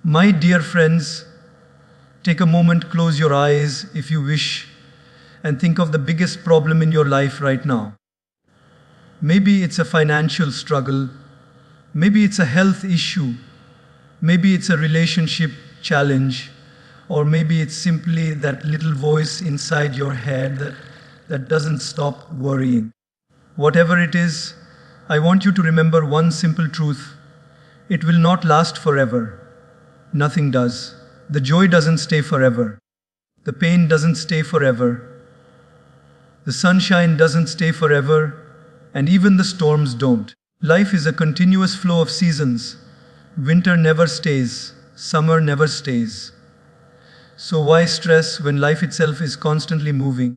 My dear friends, take a moment, close your eyes if you wish, and think of the biggest problem in your life right now. Maybe it's a financial struggle, maybe it's a health issue, maybe it's a relationship challenge, or maybe it's simply that little voice inside your head that doesn't stop worrying. Whatever it is, I want you to remember one simple truth: it will not last forever. Nothing does. The joy doesn't stay forever. The pain doesn't stay forever. The sunshine doesn't stay forever. And even the storms don't. Life is a continuous flow of seasons. Winter never stays. Summer never stays. So why stress when life itself is constantly moving?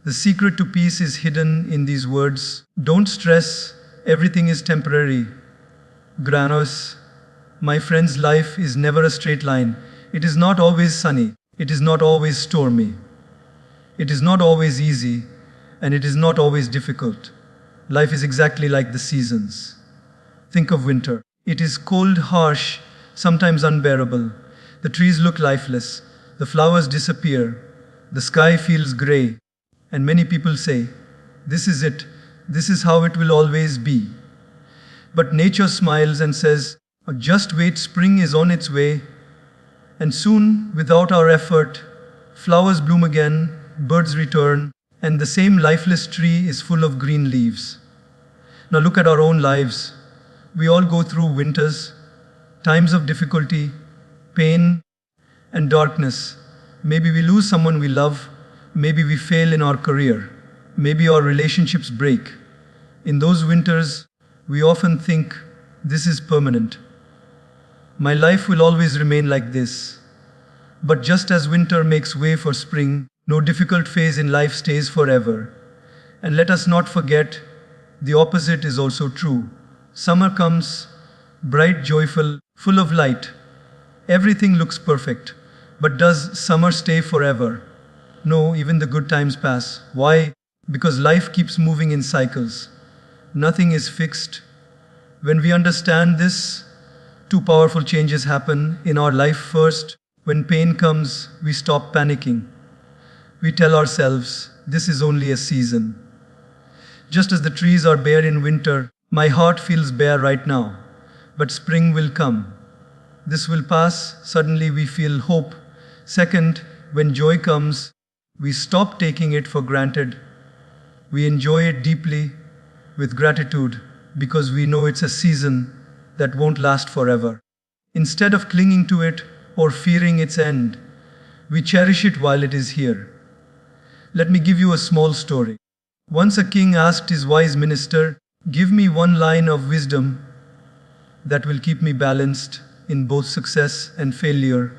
The secret to peace is hidden in these words. Don't stress. Everything is temporary. Granos. My friend's life is never a straight line. It is not always sunny. It is not always stormy. It is not always easy. And it is not always difficult. Life is exactly like the seasons. Think of winter. It is cold, harsh, sometimes unbearable. The trees look lifeless. The flowers disappear. The sky feels grey. And many people say, "This is it. This is how it will always be." But nature smiles and says, "Just wait, spring is on its way." And soon, without our effort, flowers bloom again, birds return, and the same lifeless tree is full of green leaves. Now look at our own lives. We all go through winters, times of difficulty, pain, and darkness. Maybe we lose someone we love. Maybe we fail in our career. Maybe our relationships break. In those winters, we often think, this is permanent. My life will always remain like this. But just as winter makes way for spring, no difficult phase in life stays forever. And let us not forget, the opposite is also true. Summer comes, bright, joyful, full of light. Everything looks perfect. But does summer stay forever? No, even the good times pass. Why? Because life keeps moving in cycles. Nothing is fixed. When we understand this, two powerful changes happen in our life. First, when pain comes, we stop panicking. We tell ourselves, this is only a season. Just as the trees are bare in winter, my heart feels bare right now. But spring will come. This will pass. Suddenly we feel hope. Second, when joy comes, we stop taking it for granted. We enjoy it deeply with gratitude because we know it's a season that won't last forever. Instead of clinging to it or fearing its end, we cherish it while it is here. Let me give you a small story. Once a king asked his wise minister, "Give me one line of wisdom that will keep me balanced in both success and failure."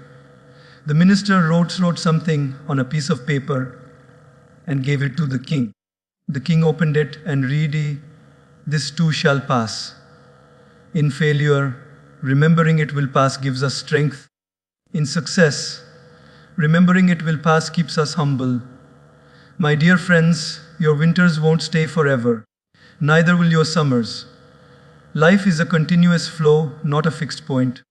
The minister wrote something on a piece of paper and gave it to the king. The king opened it and read, "This too shall pass." In failure, remembering it will pass gives us strength. In success, remembering it will pass keeps us humble. My dear friends, your winters won't stay forever. Neither will your summers. Life is a continuous flow, not a fixed point.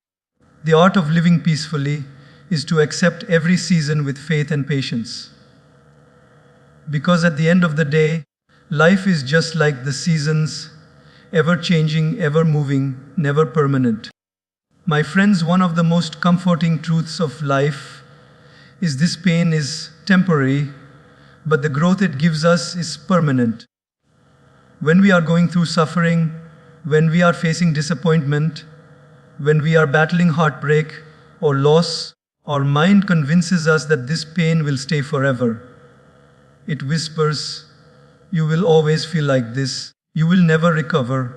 The art of living peacefully is to accept every season with faith and patience. Because at the end of the day, life is just like the seasons, ever changing, ever moving, never permanent. My friends, one of the most comforting truths of life is this: pain is temporary, but the growth it gives us is permanent. When we are going through suffering, when we are facing disappointment, when we are battling heartbreak or loss, our mind convinces us that this pain will stay forever. It whispers, "You will always feel like this. You will never recover."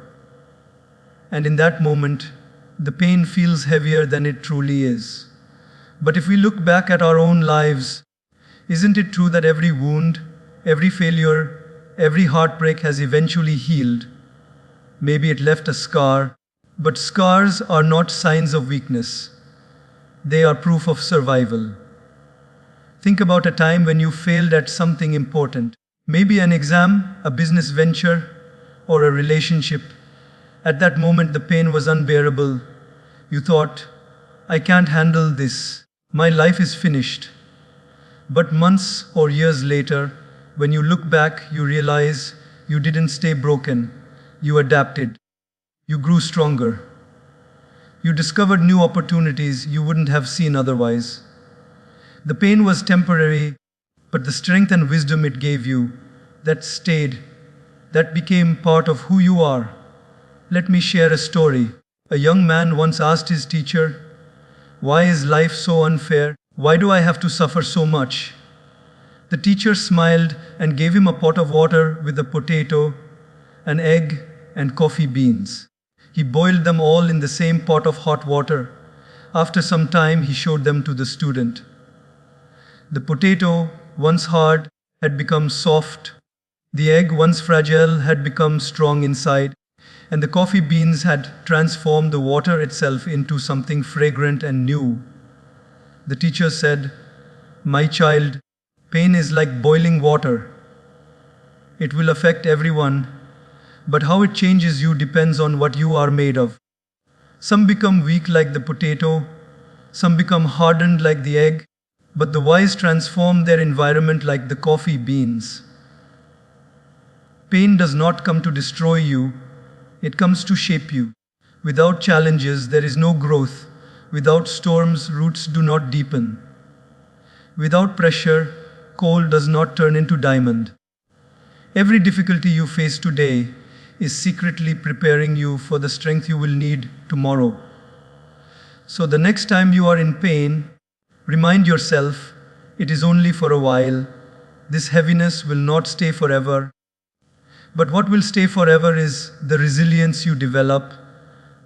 And in that moment, the pain feels heavier than it truly is. But if we look back at our own lives, isn't it true that every wound, every failure, every heartbreak has eventually healed? Maybe it left a scar, but scars are not signs of weakness. They are proof of survival. Think about a time when you failed at something important. Maybe an exam, a business venture, or a relationship. At that moment, the pain was unbearable. You thought, I can't handle this. My life is finished. But months or years later, when you look back, you realize you didn't stay broken. You adapted. You grew stronger. You discovered new opportunities you wouldn't have seen otherwise. The pain was temporary, but the strength and wisdom it gave you, that stayed, that became part of who you are. Let me share a story. A young man once asked his teacher, "Why is life so unfair? Why do I have to suffer so much?" The teacher smiled and gave him a pot of water with a potato, an egg, and coffee beans. He boiled them all in the same pot of hot water. After some time, he showed them to the student. The potato, once hard, had become soft. The egg, once fragile, had become strong inside. And the coffee beans had transformed the water itself into something fragrant and new. The teacher said, "My child, pain is like boiling water. It will affect everyone, but how it changes you depends on what you are made of. Some become weak like the potato, some become hardened like the egg, but the wise transform their environment like the coffee beans." Pain does not come to destroy you, it comes to shape you. Without challenges, there is no growth. Without storms, roots do not deepen. Without pressure, coal does not turn into diamond. Every difficulty you face today is secretly preparing you for the strength you will need tomorrow. So the next time you are in pain, remind yourself, it is only for a while. This heaviness will not stay forever. But what will stay forever is the resilience you develop,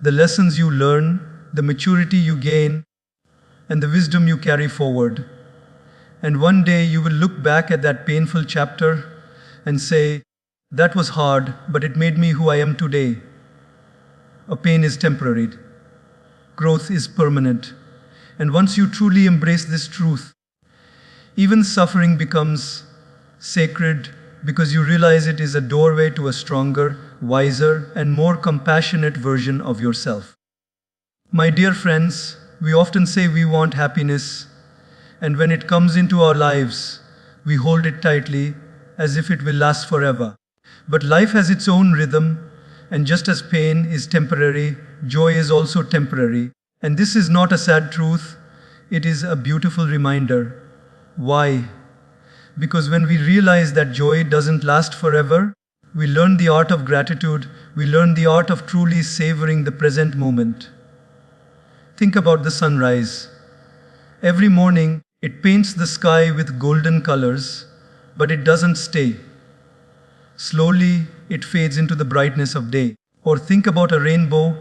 the lessons you learn, the maturity you gain, and the wisdom you carry forward. And one day you will look back at that painful chapter and say, "That was hard, but it made me who I am today." A pain is temporary. Growth is permanent. And once you truly embrace this truth, even suffering becomes sacred because you realize it is a doorway to a stronger, wiser, and more compassionate version of yourself. My dear friends, we often say we want happiness, and when it comes into our lives, we hold it tightly as if it will last forever. But life has its own rhythm, and just as pain is temporary, joy is also temporary. And this is not a sad truth, it is a beautiful reminder. Why? Because when we realize that joy doesn't last forever, we learn the art of gratitude, we learn the art of truly savoring the present moment. Think about the sunrise. Every morning, it paints the sky with golden colors, but it doesn't stay. Slowly, it fades into the brightness of day. Or think about a rainbow.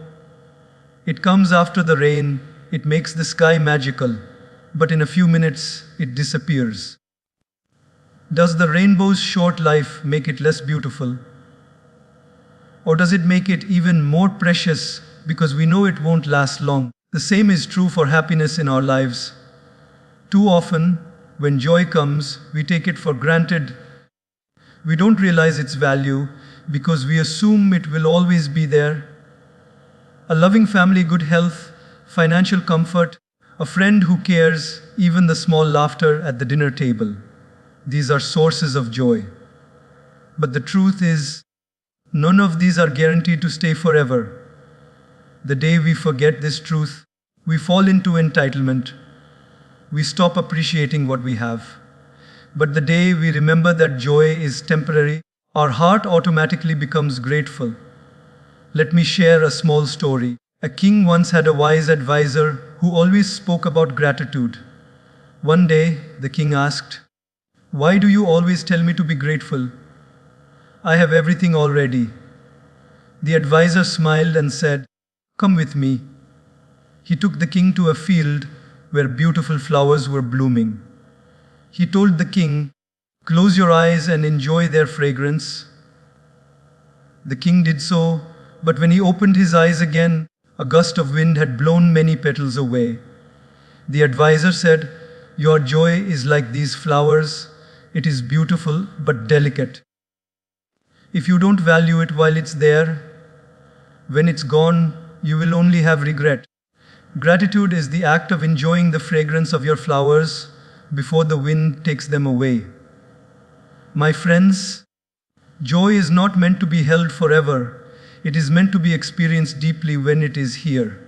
It comes after the rain, it makes the sky magical, but in a few minutes, it disappears. Does the rainbow's short life make it less beautiful? Or does it make it even more precious because we know it won't last long? The same is true for happiness in our lives. Too often, when joy comes, we take it for granted. We don't realize its value because we assume it will always be there. A loving family, good health, financial comfort, a friend who cares, even the small laughter at the dinner table. These are sources of joy. But the truth is, none of these are guaranteed to stay forever. The day we forget this truth, we fall into entitlement. We stop appreciating what we have. But the day we remember that joy is temporary, our heart automatically becomes grateful. Let me share a small story. A king once had a wise advisor who always spoke about gratitude. One day, the king asked, "Why do you always tell me to be grateful? I have everything already." The advisor smiled and said, "Come with me." He took the king to a field where beautiful flowers were blooming. He told the king, "Close your eyes and enjoy their fragrance." The king did so, but when he opened his eyes again, a gust of wind had blown many petals away. The advisor said, "Your joy is like these flowers. It is beautiful but delicate. If you don't value it while it's there, when it's gone, you will only have regret." Gratitude is the act of enjoying the fragrance of your flowers before the wind takes them away. My friends, joy is not meant to be held forever. It is meant to be experienced deeply when it is here.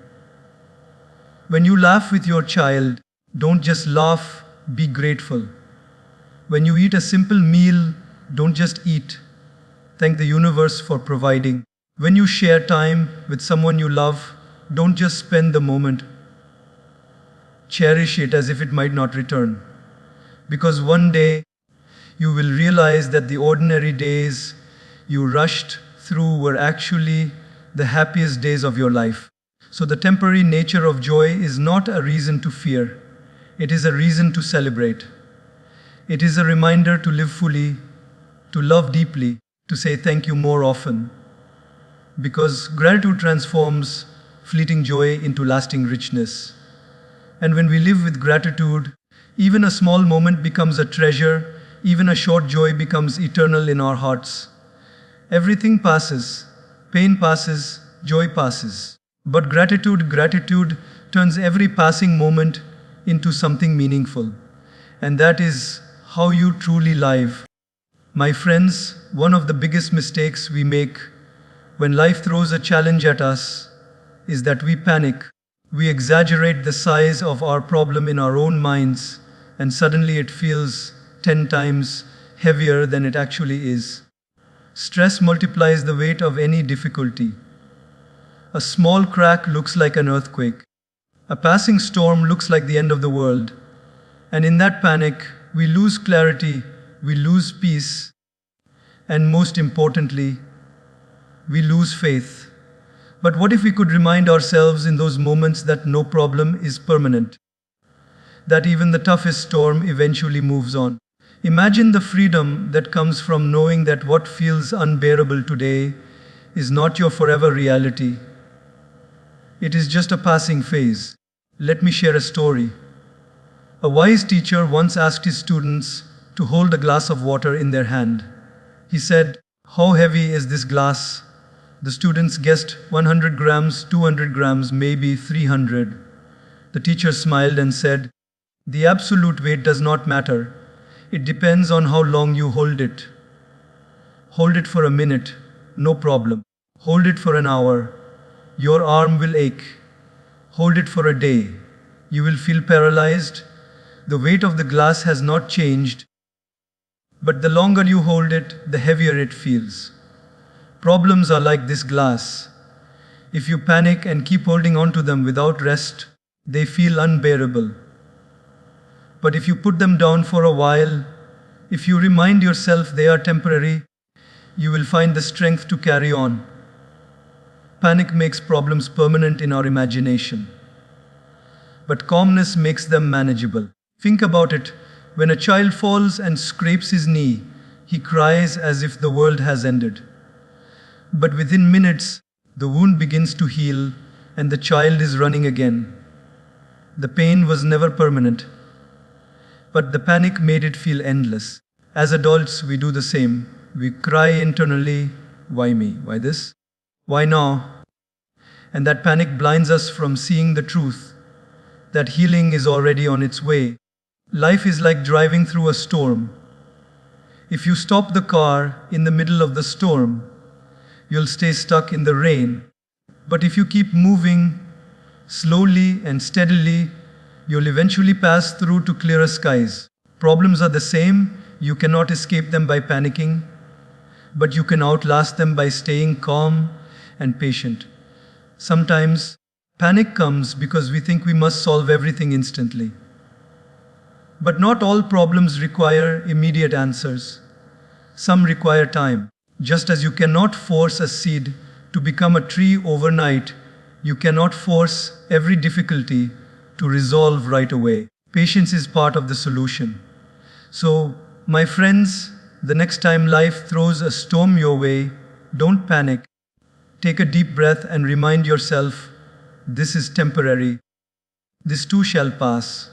When you laugh with your child, don't just laugh, be grateful. When you eat a simple meal, don't just eat. Thank the universe for providing. When you share time with someone you love, don't just spend the moment. Cherish it as if it might not return. Because one day, you will realize that the ordinary days you rushed through were actually the happiest days of your life. So the temporary nature of joy is not a reason to fear. It is a reason to celebrate. It is a reminder to live fully, to love deeply, to say thank you more often. Because gratitude transforms fleeting joy into lasting richness. And when we live with gratitude, even a small moment becomes a treasure, even a short joy becomes eternal in our hearts. Everything passes, pain passes, joy passes. But gratitude turns every passing moment into something meaningful. And that is how you truly live. My friends, one of the biggest mistakes we make when life throws a challenge at us is that we panic. We exaggerate the size of our problem in our own minds, and suddenly it feels 10 times heavier than it actually is. Stress multiplies the weight of any difficulty. A small crack looks like an earthquake. A passing storm looks like the end of the world. And in that panic, we lose clarity, we lose peace, and most importantly, we lose faith. But what if we could remind ourselves in those moments that no problem is permanent? That even the toughest storm eventually moves on. Imagine the freedom that comes from knowing that what feels unbearable today is not your forever reality. It is just a passing phase. Let me share a story. A wise teacher once asked his students to hold a glass of water in their hand. He said, "How heavy is this glass?" The students guessed 100 grams, 200 grams, maybe 300. The teacher smiled and said, "The absolute weight does not matter. It depends on how long you hold it. Hold it for a minute, no problem. Hold it for an hour, your arm will ache. Hold it for a day, you will feel paralyzed. The weight of the glass has not changed, but the longer you hold it, the heavier it feels. Problems are like this glass. If you panic and keep holding on to them without rest, they feel unbearable. But if you put them down for a while, if you remind yourself they are temporary, you will find the strength to carry on. Panic makes problems permanent in our imagination, but calmness makes them manageable. Think about it. When a child falls and scrapes his knee, he cries as if the world has ended. But within minutes, the wound begins to heal and the child is running again. The pain was never permanent, but the panic made it feel endless. As adults, we do the same. We cry internally, "Why me? Why this? Why now?" And that panic blinds us from seeing the truth, that healing is already on its way. Life is like driving through a storm. If you stop the car in the middle of the storm, you'll stay stuck in the rain. But if you keep moving slowly and steadily, you'll eventually pass through to clearer skies. Problems are the same. You cannot escape them by panicking, but you can outlast them by staying calm and patient. Sometimes panic comes because we think we must solve everything instantly. But not all problems require immediate answers. Some require time. Just as you cannot force a seed to become a tree overnight, you cannot force every difficulty to resolve right away. Patience is part of the solution. So, my friends, the next time life throws a storm your way, don't panic. Take a deep breath and remind yourself, this is temporary. This too shall pass.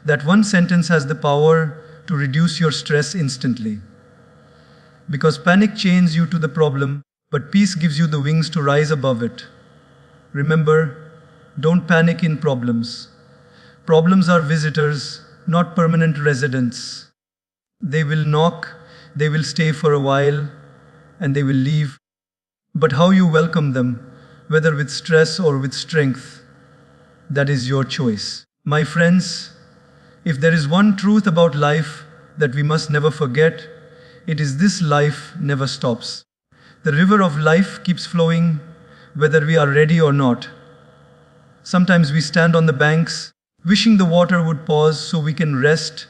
That one sentence has the power to reduce your stress instantly. Because panic chains you to the problem, but peace gives you the wings to rise above it. Remember, Don't panic in problems. Problems are visitors, not permanent residents. They will knock, they will stay for a while, and they will leave. But how you welcome them, whether with stress or with strength, that is your choice. My friends, if there is one truth about life that we must never forget, it is this: life never stops. The river of life keeps flowing, whether we are ready or not. Sometimes we stand on the banks, wishing the water would pause so we can rest,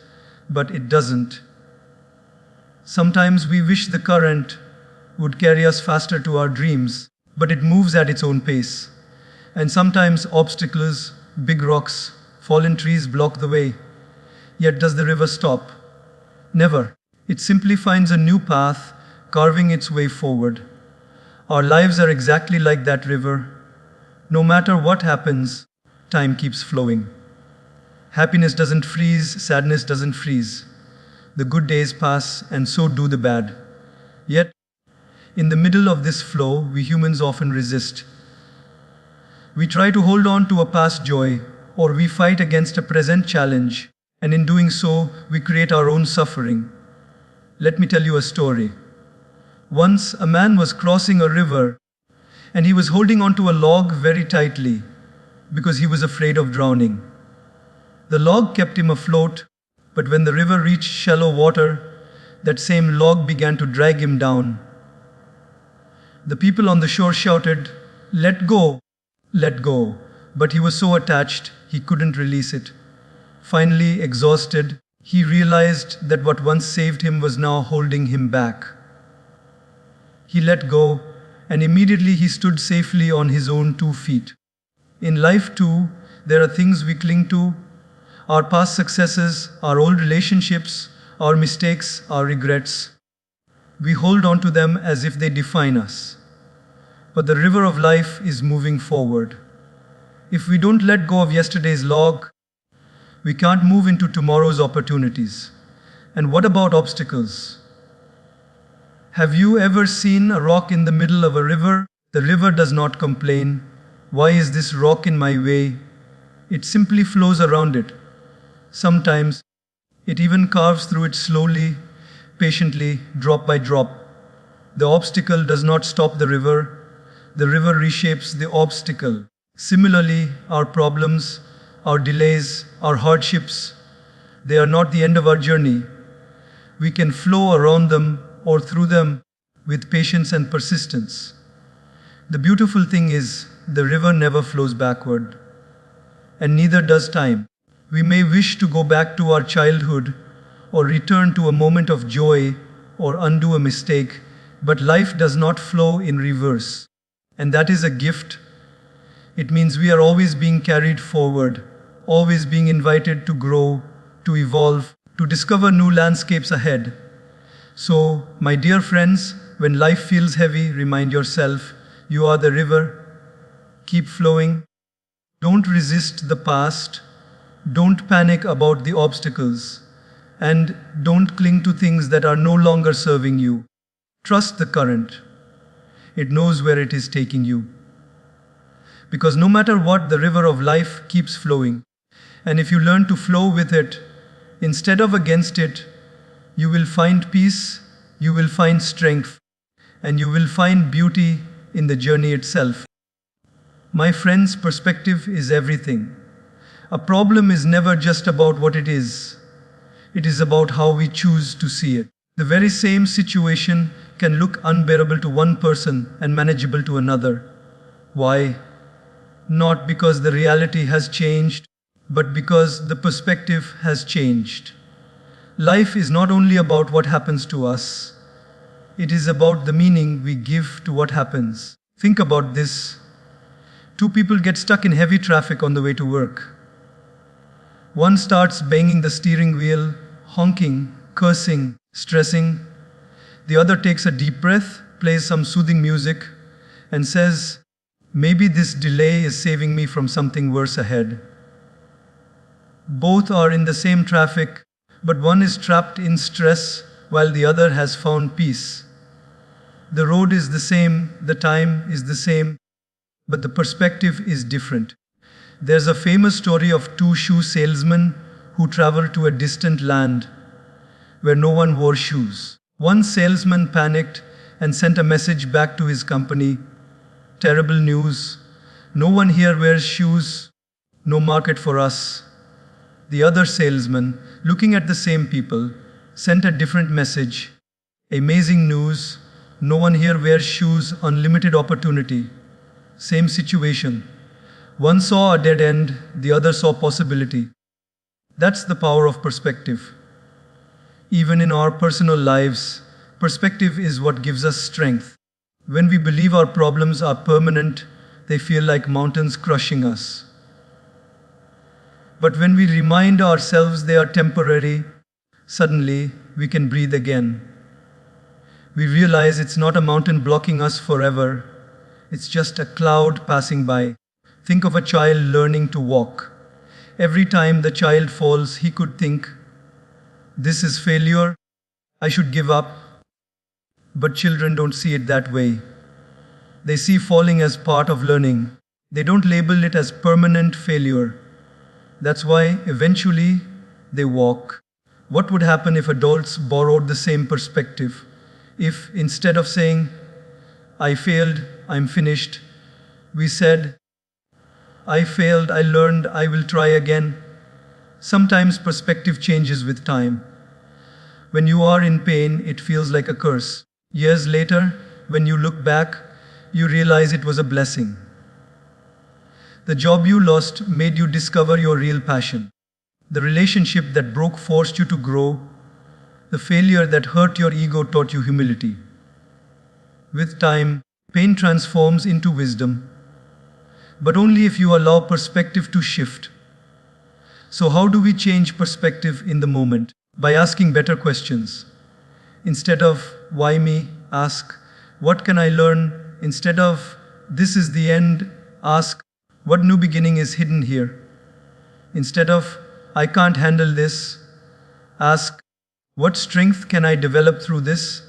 but it doesn't. Sometimes we wish the current would carry us faster to our dreams, but it moves at its own pace. And sometimes obstacles, big rocks, fallen trees block the way. Yet does the river stop? Never. It simply finds a new path, carving its way forward. Our lives are exactly like that river. No matter what happens, time keeps flowing. Happiness doesn't freeze, sadness doesn't freeze. The good days pass, and so do the bad. Yet, in the middle of this flow, we humans often resist. We try to hold on to a past joy, or we fight against a present challenge, and in doing so, we create our own suffering. Let me tell you a story. Once, a man was crossing a river, and he was holding onto a log very tightly, because he was afraid of drowning. The log kept him afloat, but when the river reached shallow water, that same log began to drag him down. The people on the shore shouted, "Let go, let go." But he was so attached, he couldn't release it. Finally, exhausted, he realized that what once saved him was now holding him back. He let go, and immediately he stood safely on his own 2 feet. In life too, there are things we cling to: our past successes, our old relationships, our mistakes, our regrets. We hold on to them as if they define us. But the river of life is moving forward. If we don't let go of yesterday's log, we can't move into tomorrow's opportunities. And what about obstacles? Have you ever seen a rock in the middle of a river? The river does not complain. "Why is this rock in my way?" It simply flows around it. Sometimes it even carves through it slowly, patiently, drop by drop. The obstacle does not stop the river reshapes the obstacle. Similarly, our problems, our delays, our hardships, they are not the end of our journey. We can flow around them or through them with patience and persistence. The beautiful thing is, the river never flows backward, and neither does time. We may wish to go back to our childhood, or return to a moment of joy, or undo a mistake, but life does not flow in reverse. And that is a gift. It means we are always being carried forward, always being invited to grow, to evolve, to discover new landscapes ahead. So, my dear friends, when life feels heavy, remind yourself, you are the river. Keep flowing. Don't resist the past. Don't panic about the obstacles. And don't cling to things that are no longer serving you. Trust the current. It knows where it is taking you. Because no matter what, the river of life keeps flowing. And if you learn to flow with it, instead of against it, you will find peace, you will find strength, and you will find beauty in the journey itself. My friends, perspective is everything. A problem is never just about what it is. It is about how we choose to see it. The very same situation can look unbearable to one person and manageable to another. Why? Not because the reality has changed, but because the perspective has changed. Life is not only about what happens to us, it is about the meaning we give to what happens. Think about this. 2 people get stuck in heavy traffic on the way to work. One starts banging the steering wheel, honking, cursing, stressing. The other takes a deep breath, plays some soothing music, and says, "Maybe this delay is saving me from something worse ahead." Both are in the same traffic, but one is trapped in stress while the other has found peace. The road is the same, the time is the same, but the perspective is different. There's a famous story of two shoe salesmen who traveled to a distant land where no one wore shoes. One salesman panicked and sent a message back to his company. Terrible news. No one here wears shoes. No market for us. The other salesman, looking at the same people, sent a different message. Amazing news. No one here wears shoes. Unlimited opportunity. Same situation. One saw a dead end, the other saw possibility. That's the power of perspective. Even in our personal lives, perspective is what gives us strength. When we believe our problems are permanent, they feel like mountains crushing us. But when we remind ourselves they are temporary, suddenly we can breathe again. We realize it's not a mountain blocking us forever, it's just a cloud passing by. Think of a child learning to walk. Every time the child falls, he could think, "This is failure, I should give up." But children don't see it that way. They see falling as part of learning. They don't label it as permanent failure. That's why eventually they walk. What would happen if adults borrowed the same perspective? If instead of saying, "I failed, I'm finished," we said, "I failed, I learned, I will try again." Sometimes perspective changes with time. When you are in pain, it feels like a curse. Years later, when you look back, you realize it was a blessing. The job you lost made you discover your real passion. The relationship that broke forced you to grow. The failure that hurt your ego taught you humility. With time, pain transforms into wisdom, but only if you allow perspective to shift. So how do we change perspective in the moment? By asking better questions. Instead of "why me?" ask, "What can I learn?" Instead of "this is the end," ask, "What new beginning is hidden here?" Instead of "I can't handle this," ask, "What strength can I develop through this?"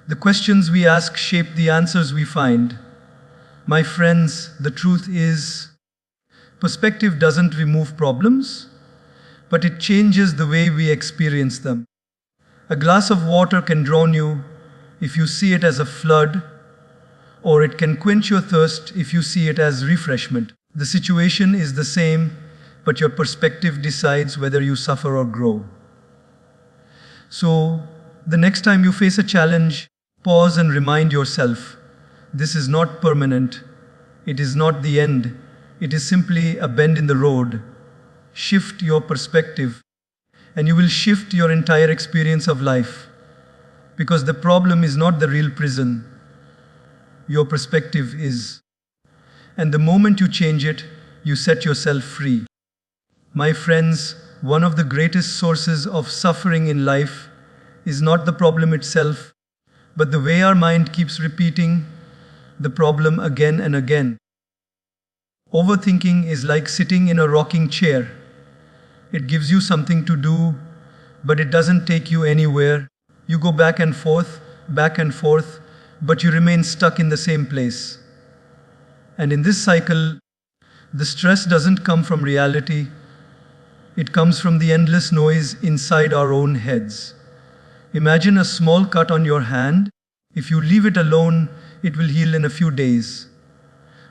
The questions we ask shape the answers we find. My friends, the truth is, perspective doesn't remove problems, but it changes the way we experience them. A glass of water can drown you if you see it as a flood, or it can quench your thirst if you see it as refreshment. The situation is the same, but your perspective decides whether you suffer or grow. So, the next time you face a challenge, pause and remind yourself, this is not permanent. It is not the end. It is simply a bend in the road. Shift your perspective, and you will shift your entire experience of life. Because the problem is not the real prison. Your perspective is. And the moment you change it, you set yourself free. My friends, one of the greatest sources of suffering in life is not the problem itself, but the way our mind keeps repeating the problem again and again. Overthinking is like sitting in a rocking chair. It gives you something to do, but it doesn't take you anywhere. You go back and forth, but you remain stuck in the same place. And in this cycle, the stress doesn't come from reality. It comes from the endless noise inside our own heads. Imagine a small cut on your hand. If you leave it alone, it will heal in a few days.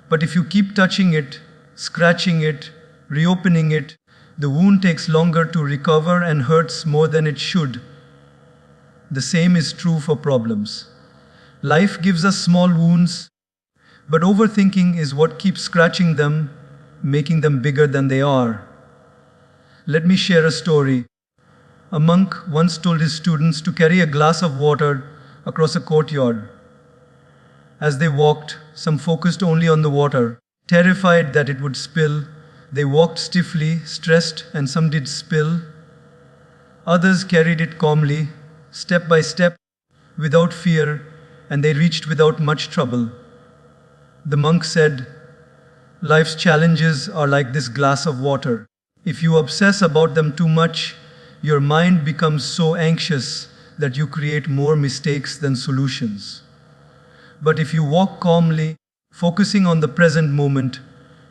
But if you keep touching it, scratching it, reopening it, the wound takes longer to recover and hurts more than it should. The same is true for problems. Life gives us small wounds, but overthinking is what keeps scratching them, making them bigger than they are. Let me share a story. A monk once told his students to carry a glass of water across a courtyard. As they walked, some focused only on the water. Terrified that it would spill, they walked stiffly, stressed, and some did spill. Others carried it calmly, step by step, without fear, and they reached without much trouble. The monk said, "Life's challenges are like this glass of water. If you obsess about them too much, your mind becomes so anxious that you create more mistakes than solutions. But if you walk calmly, focusing on the present moment,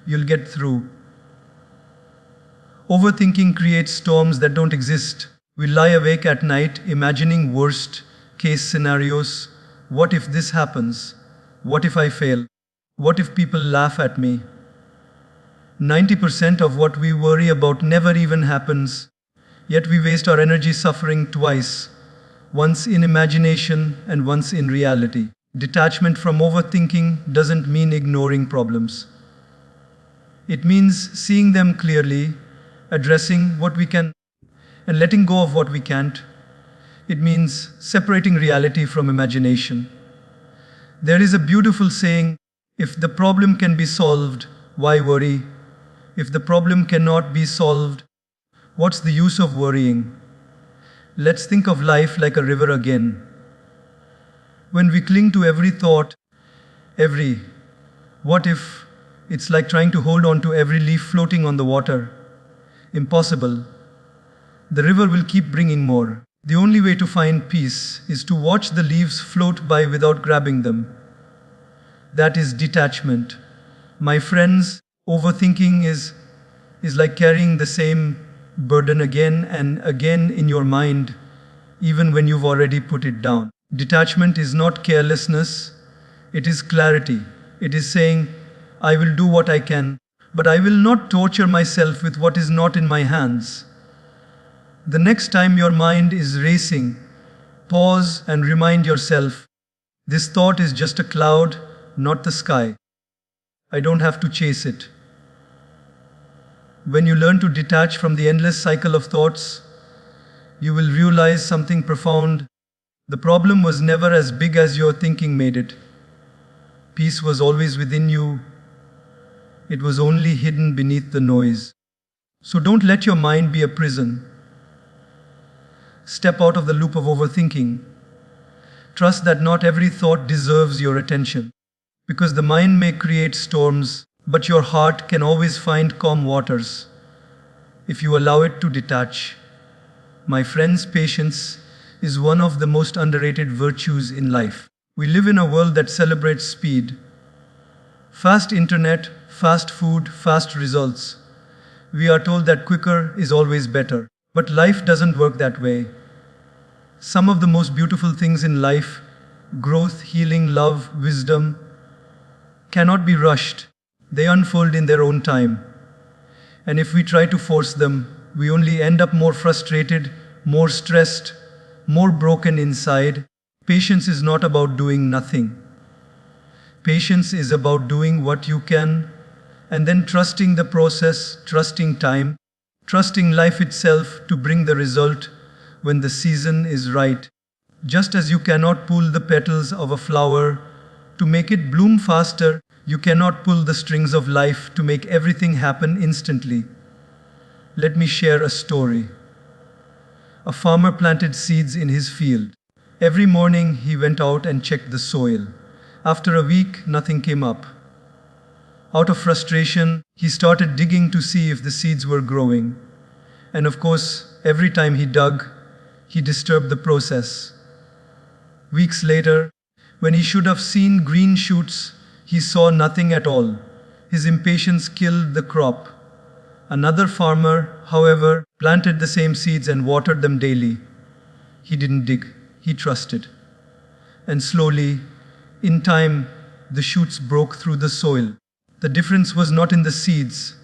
you'll get through." Overthinking creates storms that don't exist. We lie awake at night imagining worst case scenarios. What if this happens? What if I fail? What if people laugh at me? 90% of what we worry about never even happens, yet we waste our energy suffering twice, once in imagination and once in reality. Detachment from overthinking doesn't mean ignoring problems. It means seeing them clearly, addressing what we can, and letting go of what we can't. It means separating reality from imagination. There is a beautiful saying, if the problem can be solved, why worry? If the problem cannot be solved, what's the use of worrying? Let's think of life like a river again. When we cling to every thought, every what if, it's like trying to hold on to every leaf floating on the water. Impossible. The river will keep bringing more. The only way to find peace is to watch the leaves float by without grabbing them. That is detachment. My friends, overthinking is like carrying the same burden again and again in your mind, even when you've already put it down. Detachment is not carelessness, it is clarity. It is saying, I will do what I can, but I will not torture myself with what is not in my hands. The next time your mind is racing, pause and remind yourself, this thought is just a cloud, not the sky. I don't have to chase it. When you learn to detach from the endless cycle of thoughts, you will realize something profound. The problem was never as big as your thinking made it. Peace was always within you. It was only hidden beneath the noise. So don't let your mind be a prison. Step out of the loop of overthinking. Trust that not every thought deserves your attention. Because the mind may create storms, but your heart can always find calm waters if you allow it to detach. My friends, patience is one of the most underrated virtues in life. We live in a world that celebrates speed. Fast internet, fast food, fast results. We are told that quicker is always better. But life doesn't work that way. Some of the most beautiful things in life, growth, healing, love, wisdom, cannot be rushed. They unfold in their own time. And if we try to force them, we only end up more frustrated, more stressed, more broken inside. Patience is not about doing nothing. Patience is about doing what you can, and then trusting the process, trusting time, trusting life itself to bring the result when the season is right. Just as you cannot pull the petals of a flower to make it bloom faster, you cannot pull the strings of life to make everything happen instantly. Let me share a story. A farmer planted seeds in his field. Every morning he went out and checked the soil. After a week, nothing came up. Out of frustration, he started digging to see if the seeds were growing. And of course, every time he dug, he disturbed the process. Weeks later, when he should have seen green shoots, he saw nothing at all. His impatience killed the crop. Another farmer, however, planted the same seeds and watered them daily. He didn't dig, he trusted. And slowly, in time, the shoots broke through the soil. The difference was not in the seeds,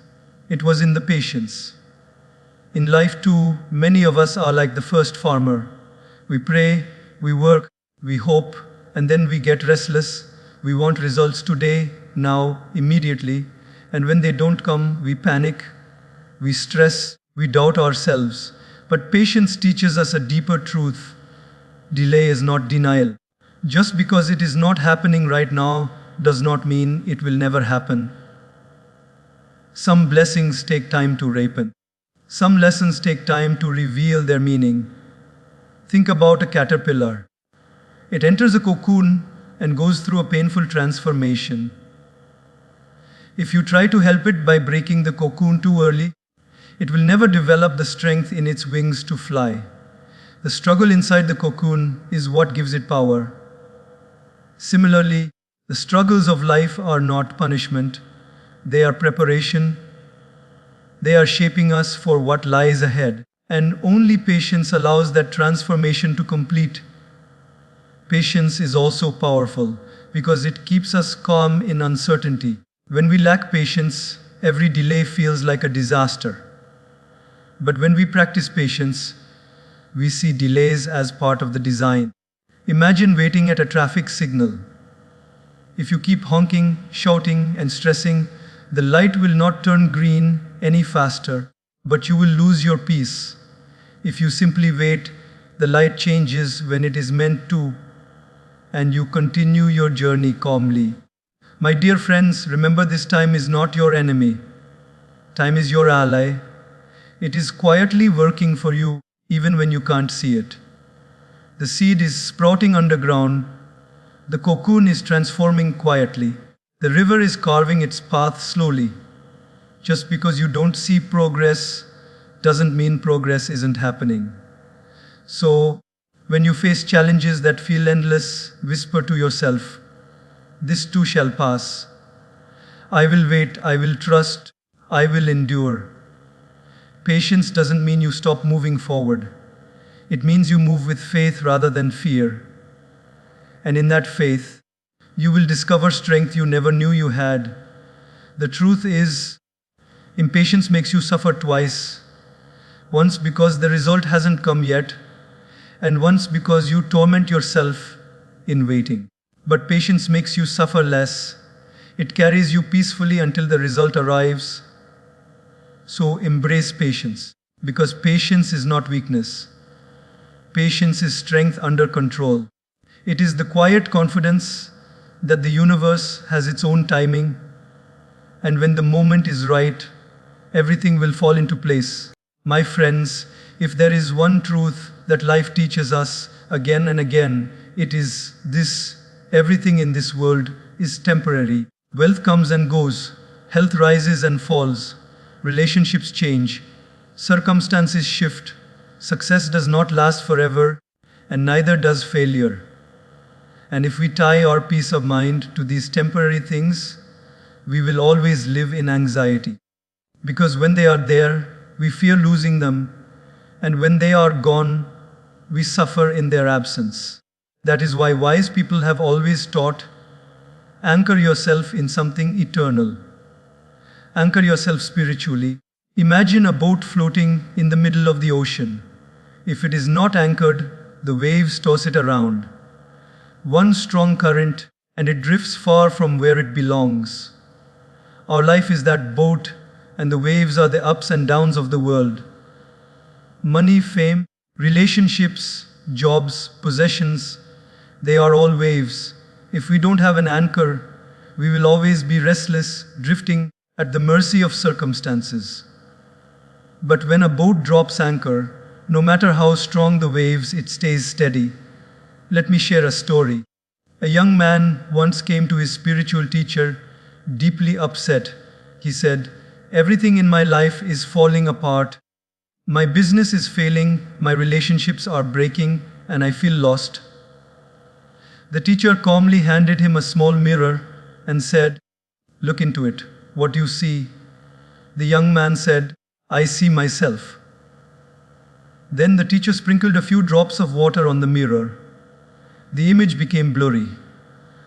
it was in the patience. In life too, many of us are like the first farmer. We pray, we work, we hope, and then we get restless. We want results today, now, immediately. And when they don't come, we panic, we stress, we doubt ourselves. But patience teaches us a deeper truth. Delay is not denial. Just because it is not happening right now does not mean it will never happen. Some blessings take time to ripen. Some lessons take time to reveal their meaning. Think about a caterpillar. It enters a cocoon and goes through a painful transformation. If you try to help it by breaking the cocoon too early, it will never develop the strength in its wings to fly. The struggle inside the cocoon is what gives it power. Similarly, the struggles of life are not punishment, they are preparation. They are shaping us for what lies ahead. And only patience allows that transformation to complete. Patience is also powerful because it keeps us calm in uncertainty. When we lack patience, every delay feels like a disaster. But when we practice patience, we see delays as part of the design. Imagine waiting at a traffic signal. If you keep honking, shouting, and stressing, the light will not turn green any faster, but you will lose your peace. If you simply wait, the light changes when it is meant to, and you continue your journey calmly. My dear friends, remember this time is not your enemy. Time is your ally. It is quietly working for you even when you can't see it. The seed is sprouting underground. The cocoon is transforming quietly. The river is carving its path slowly. Just because you don't see progress doesn't mean progress isn't happening. So, when you face challenges that feel endless, whisper to yourself, "This too shall pass. I will wait, I will trust, I will endure." Patience doesn't mean you stop moving forward. It means you move with faith rather than fear. And in that faith, you will discover strength you never knew you had. The truth is, impatience makes you suffer twice. Once because the result hasn't come yet, and once because you torment yourself in waiting. But patience makes you suffer less. It carries you peacefully until the result arrives. So embrace patience, because patience is not weakness. Patience is strength under control. It is the quiet confidence that the universe has its own timing, and when the moment is right, everything will fall into place. My friends, if there is one truth that life teaches us again and again, it is this: everything in this world is temporary. Wealth comes and goes, health rises and falls, relationships change, circumstances shift, success does not last forever, and neither does failure. And if we tie our peace of mind to these temporary things, we will always live in anxiety. Because when they are there, we fear losing them, and when they are gone, we suffer in their absence. That is why wise people have always taught, anchor yourself in something eternal. Anchor yourself spiritually. Imagine a boat floating in the middle of the ocean. If it is not anchored, the waves toss it around. One strong current, and it drifts far from where it belongs. Our life is that boat, and the waves are the ups and downs of the world. Money, fame, relationships, jobs, possessions, they are all waves. If we don't have an anchor, we will always be restless, drifting at the mercy of circumstances. But when a boat drops anchor, no matter how strong the waves, it stays steady. Let me share a story. A young man once came to his spiritual teacher, deeply upset. He said, "Everything in my life is falling apart. My business is failing, my relationships are breaking, and I feel lost." The teacher calmly handed him a small mirror and said, "Look into it. What do you see?" The young man said, "I see myself." Then the teacher sprinkled a few drops of water on the mirror. The image became blurry.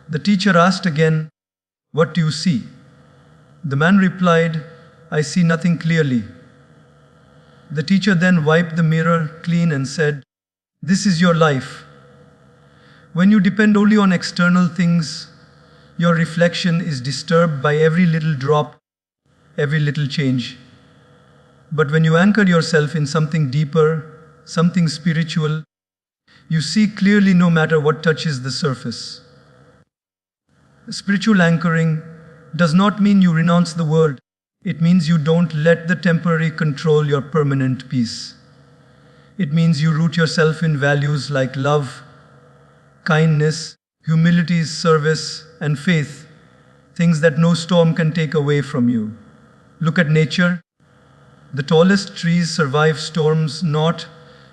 The teacher asked again, "What do you see?" The man replied, "I see nothing clearly." The teacher then wiped the mirror clean and said, "This is your life. When you depend only on external things, your reflection is disturbed by every little drop, every little change. But when you anchor yourself in something deeper, something spiritual, you see clearly no matter what touches the surface." Spiritual anchoring does not mean you renounce the world. It means you don't let the temporary control your permanent peace. It means you root yourself in values like love, kindness, humility, service, and faith, things that no storm can take away from you. Look at nature. The tallest trees survive storms not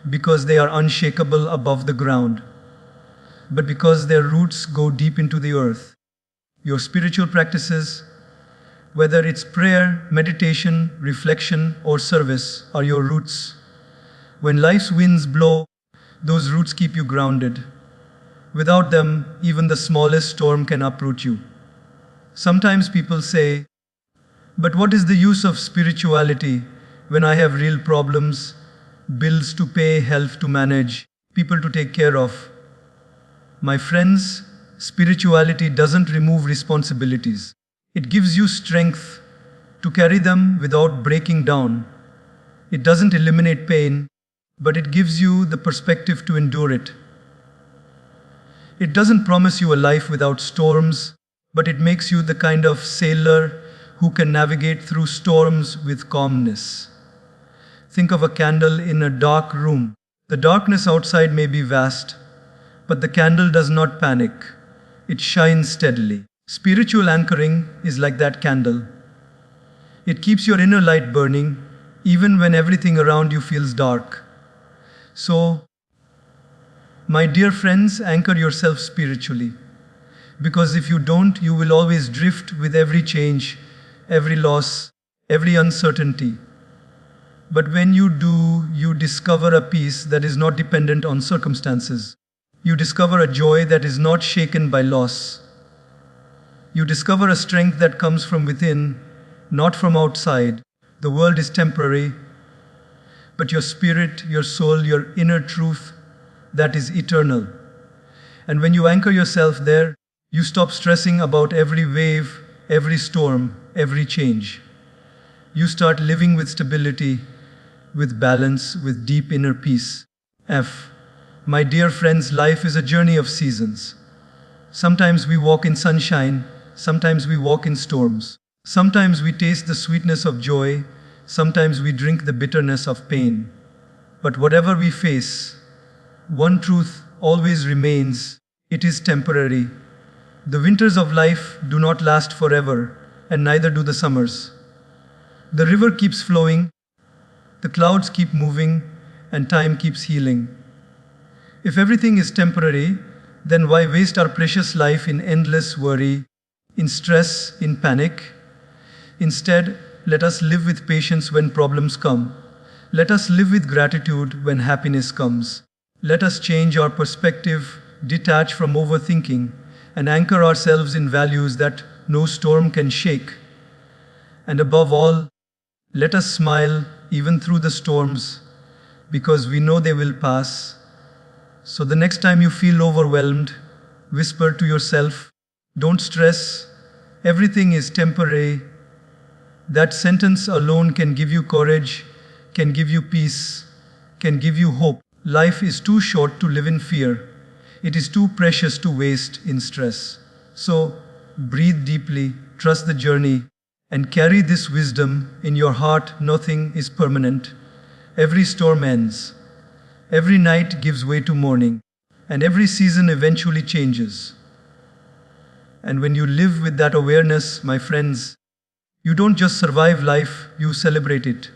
because they are unshakable above the ground, but because their roots go deep into the earth. Your spiritual practices, Whether it's prayer, meditation, reflection, or service, are your roots. When life's winds blow, those roots keep you grounded. Without them, even the smallest storm can uproot you. Sometimes people say, but what is the use of spirituality when I have real problems, bills to pay, health to manage, people to take care of? My friends, spirituality doesn't remove responsibilities. It gives you strength to carry them without breaking down. It doesn't eliminate pain, but it gives you the perspective to endure it. It doesn't promise you a life without storms, but it makes you the kind of sailor who can navigate through storms with calmness. Think of a candle in a dark room. The darkness outside may be vast, but the candle does not panic. It shines steadily. Spiritual anchoring is like that candle. It keeps your inner light burning, even when everything around you feels dark. So, my dear friends, anchor yourself spiritually. Because if you don't, you will always drift with every change, every loss, every uncertainty. But when you do, you discover a peace that is not dependent on circumstances. You discover a joy that is not shaken by loss. You discover a strength that comes from within, not from outside. The world is temporary, but your spirit, your soul, your inner truth, that is eternal. And when you anchor yourself there, you stop stressing about every wave, every storm, every change. You start living with stability, with balance, with deep inner peace. My dear friends, life is a journey of seasons. Sometimes we walk in sunshine, sometimes we walk in storms. Sometimes we taste the sweetness of joy, sometimes we drink the bitterness of pain. But whatever we face, one truth always remains: it is temporary. The winters of life do not last forever, and neither do the summers. The river keeps flowing, the clouds keep moving, and time keeps healing. If everything is temporary, then why waste our precious life in endless worry, in stress, in panic? Instead, let us live with patience when problems come. Let us live with gratitude when happiness comes. Let us change our perspective, detach from overthinking, and anchor ourselves in values that no storm can shake. And above all, let us smile even through the storms, because we know they will pass. So the next time you feel overwhelmed, whisper to yourself, "Don't stress, everything is temporary." That sentence alone can give you courage, can give you peace, can give you hope. Life is too short to live in fear. It is too precious to waste in stress. So, breathe deeply, trust the journey, and carry this wisdom in your heart. Nothing is permanent. Every storm ends. Every night gives way to morning. And every season eventually changes. And when you live with that awareness, my friends, you don't just survive life, you celebrate it.